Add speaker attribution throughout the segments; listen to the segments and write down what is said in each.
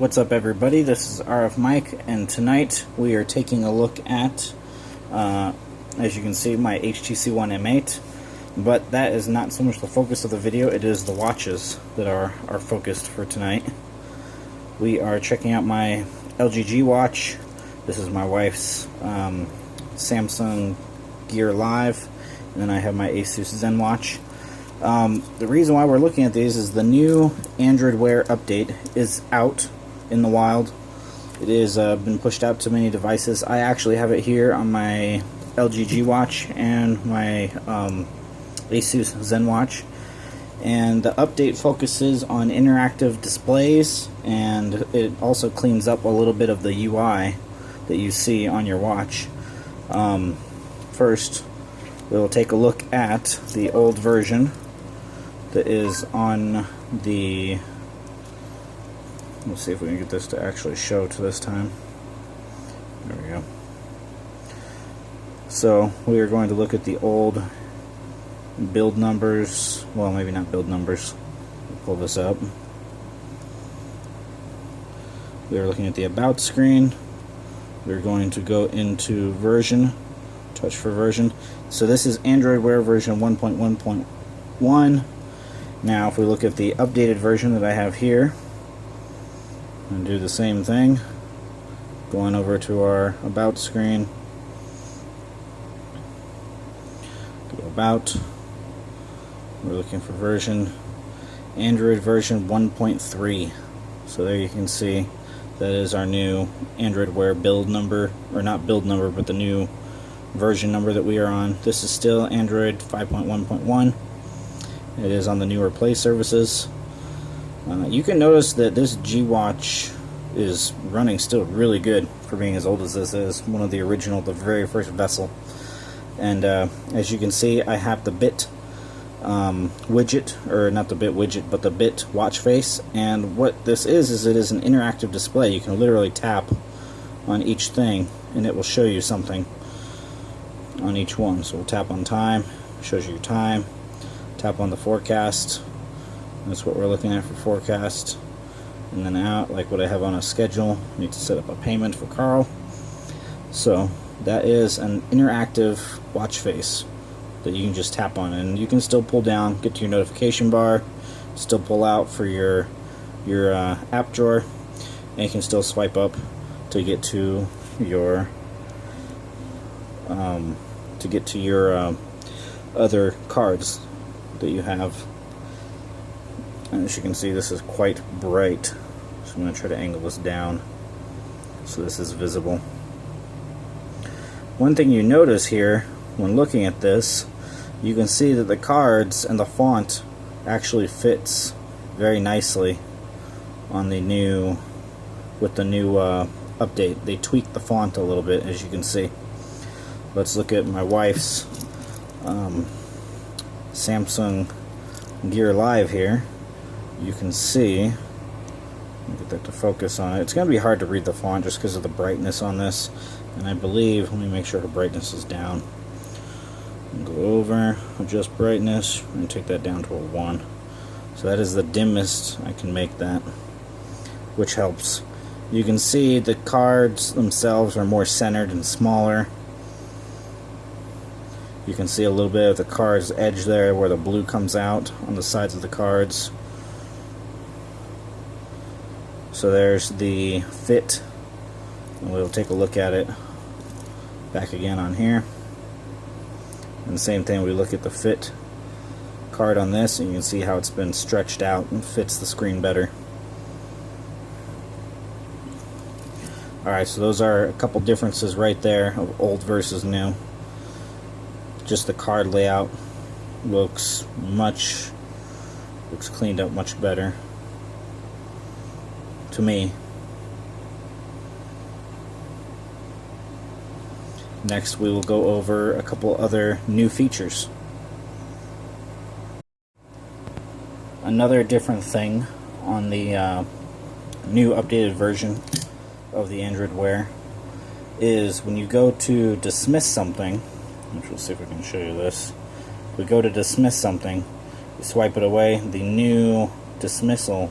Speaker 1: What's up, everybody? This is RF Mike, and tonight we are taking a look at, as you can see, my HTC One M8. But that is not so much the focus of the video, it is the watches that are focused for tonight. We are checking out my LG G Watch. This is my wife's Samsung Gear Live, and then I have my Asus Zen Watch. The reason why we're looking at these is the new Android Wear update is out in the wild. It is been pushed out to many devices. I actually have it here on my LG G Watch and my Asus Zen Watch. And the update focuses on interactive displays, and it also cleans up a little bit of the UI that you see on your watch. First, we'll take a look at the old version that is on the... Let's see if we can get this to actually show to this time. There we go. So we are going to look at the old build numbers. Well, maybe not build numbers. We'll pull this up. We are looking at the about screen. We're going to go into version, touch for version. So this is Android Wear version 1.1.1. Now if we look at the updated version that I have here, and do the same thing, going over to our about screen, go about, we're looking for version, Android version 1.3. so there you can see that is our new Android Wear build number, or not build number, but the new version number that we are on. This is still Android 5.1.1. It is on the newer Play services. You can notice that this G Watch is running still really good for being as old as this is. One of the original, the very first vessel. And as you can see, I have the bit widget, or not the bit widget, but the bit watch face. And what this is it is an interactive display. You can literally tap on each thing and it will show you something on each one. So we'll tap on time, shows you your time. Tap on the forecast. That's what we're looking at for forecast. And then out, like what I have on a schedule, I need to set up a payment for Carl. So that is an interactive watch face that you can just tap on, and you can still pull down, get to your notification bar, still pull out for your app drawer, and you can still swipe up to get to your other cards that you have. And as you can see, this is quite bright, so I'm going to try to angle this down so this is visible. One thing you notice here when looking at this, you can see that the cards and the font actually fits very nicely on the new, with the new update. They tweaked the font a little bit, as you can see. Let's look at my wife's Samsung Gear Live here. You can see, get that to focus on it. It's going to be hard to read the font just because of the brightness on this. And I believe, let me make sure the brightness is down. Go over, adjust brightness, and take that down to a 1. So that is the dimmest I can make that, which helps. You can see the cards themselves are more centered and smaller. You can see a little bit of the card's edge there where the blue comes out on the sides of the cards. So there's the fit, and we'll take a look at it back again on here. And the same thing, we look at the fit card on this, and you can see how it's been stretched out and fits the screen better. Alright, so those are a couple differences right there of old versus new. Just the card layout looks cleaned up much better to me. Next, we will go over a couple other new features. Another different thing on the new updated version of the Android Wear is when you go to dismiss something, which we'll see if we can show you this. If we go to dismiss something, you swipe it away, the new dismissal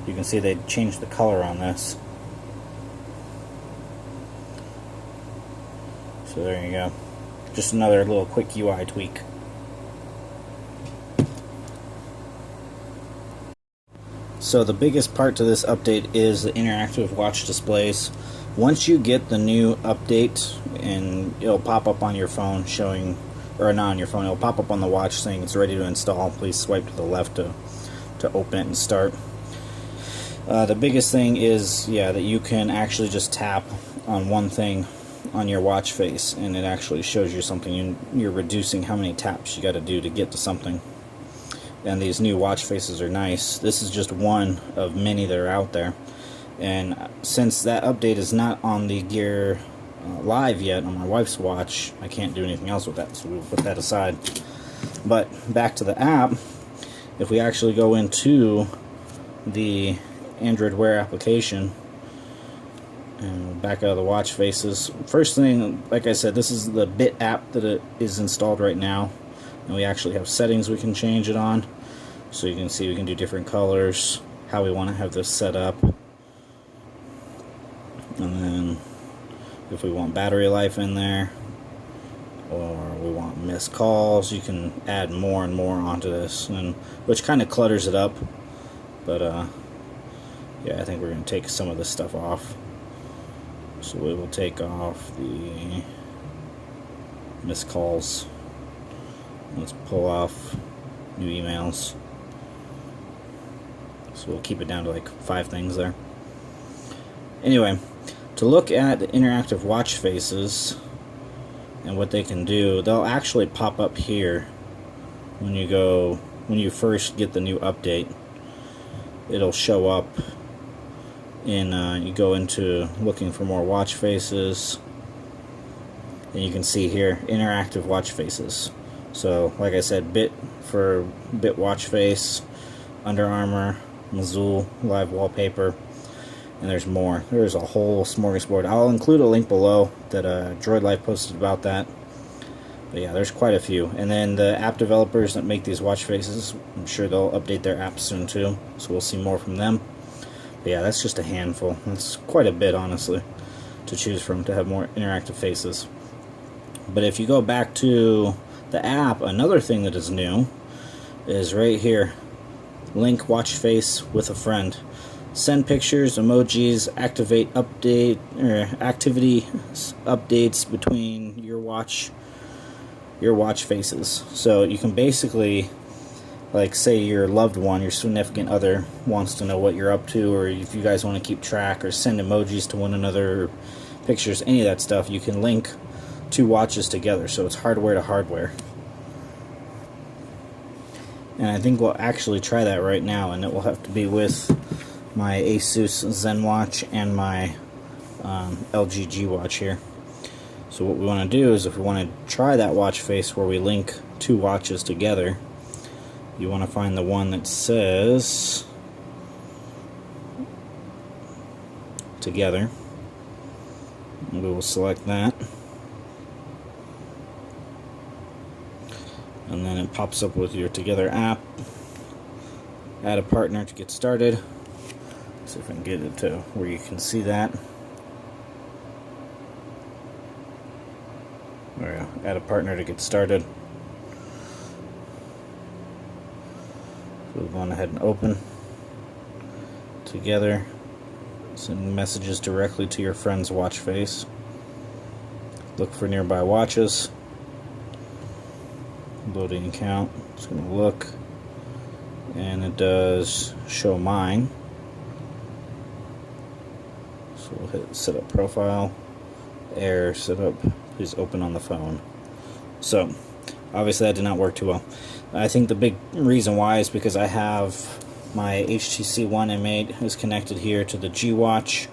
Speaker 1: You can see they changed the color on this. So there you go. Just another little quick UI tweak. So the biggest part to this update is the interactive watch displays. Once you get the new update, and it'll pop up on your phone showing, or not on your phone, it'll pop up on the watch saying it's ready to install. Please swipe to the left to open it and start. The biggest thing is, yeah, that you can actually just tap on one thing on your watch face and it actually shows you something. You're reducing how many taps you got to do to get to something. And these new watch faces are nice. This is just one of many that are out there. And since that update is not on the Gear Live yet on my wife's watch, I can't do anything else with that, so we'll put that aside. But back to the app, if we actually go into the Android Wear application and back out of the watch faces, first thing, like I said, this is the Bit app that is installed right now. And we actually have settings we can change it on. So you can see we can do different colors, how we want to have this set up. And then if we want battery life in there, or we want missed calls, you can add more and more onto this, and which kind of clutters it up. But yeah, I think we're going to take some of this stuff off. So we will take off the missed calls. Let's pull off new emails. So we'll keep it down to like 5 things there. Anyway, to look at the interactive watch faces and what they can do, they'll actually pop up here when you first get the new update. It'll show up in you go into looking for more watch faces, and you can see here interactive watch faces. So like I said, Bit for Bit watch face, Under Armour, Mazul live wallpaper, and there's more. There's a whole smorgasbord. I'll include a link below that Droid Life posted about that. But yeah, there's quite a few. And then the app developers that make these watch faces, I'm sure they'll update their apps soon too, so we'll see more from them. But yeah, that's just a handful. That's quite a bit, honestly, to choose from to have more interactive faces. But if you go back to the app, another thing that is new is right here. Link watch face with a friend. Send pictures, emojis, activate update or activity updates between your watch faces. So you can basically, like, say your loved one, your significant other, wants to know what you're up to, or if you guys want to keep track or send emojis to one another, pictures, any of that stuff, you can link 2 watches together. So it's hardware to hardware. And I think we'll actually try that right now, and it will have to be with my Asus ZenWatch and my LG G Watch here. So what we want to do is, if we want to try that watch face where we link 2 watches together, you want to find the one that says together. We will select that. And then it pops up with your Together app. Add a partner to get started. See if I can get it to where you can see that. There we go. Add a partner to get started. So we'll go on ahead and open Together. Send messages directly to your friend's watch face. Look for nearby watches. Loading account. It's going to look, and it does show mine. So we'll hit set up profile, error, set up, please open on the phone. So obviously that did not work too well. I think the big reason why is because I have my HTC One M8 is connected here to the G Watch,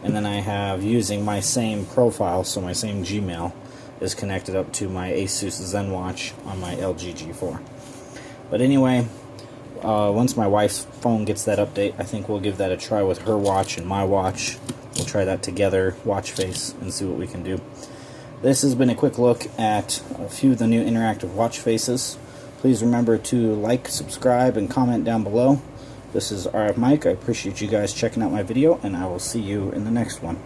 Speaker 1: and then I have, using my same profile, so my same Gmail, is connected up to my Asus ZenWatch on my LG G4. But anyway, once my wife's phone gets that update, I think we'll give that a try with her watch and my watch. We'll try that together, watch face, and see what we can do. This has been a quick look at a few of the new interactive watch faces. Please remember to like, subscribe, and comment down below. This is RF Mike. I appreciate you guys checking out my video, and I will see you in the next one.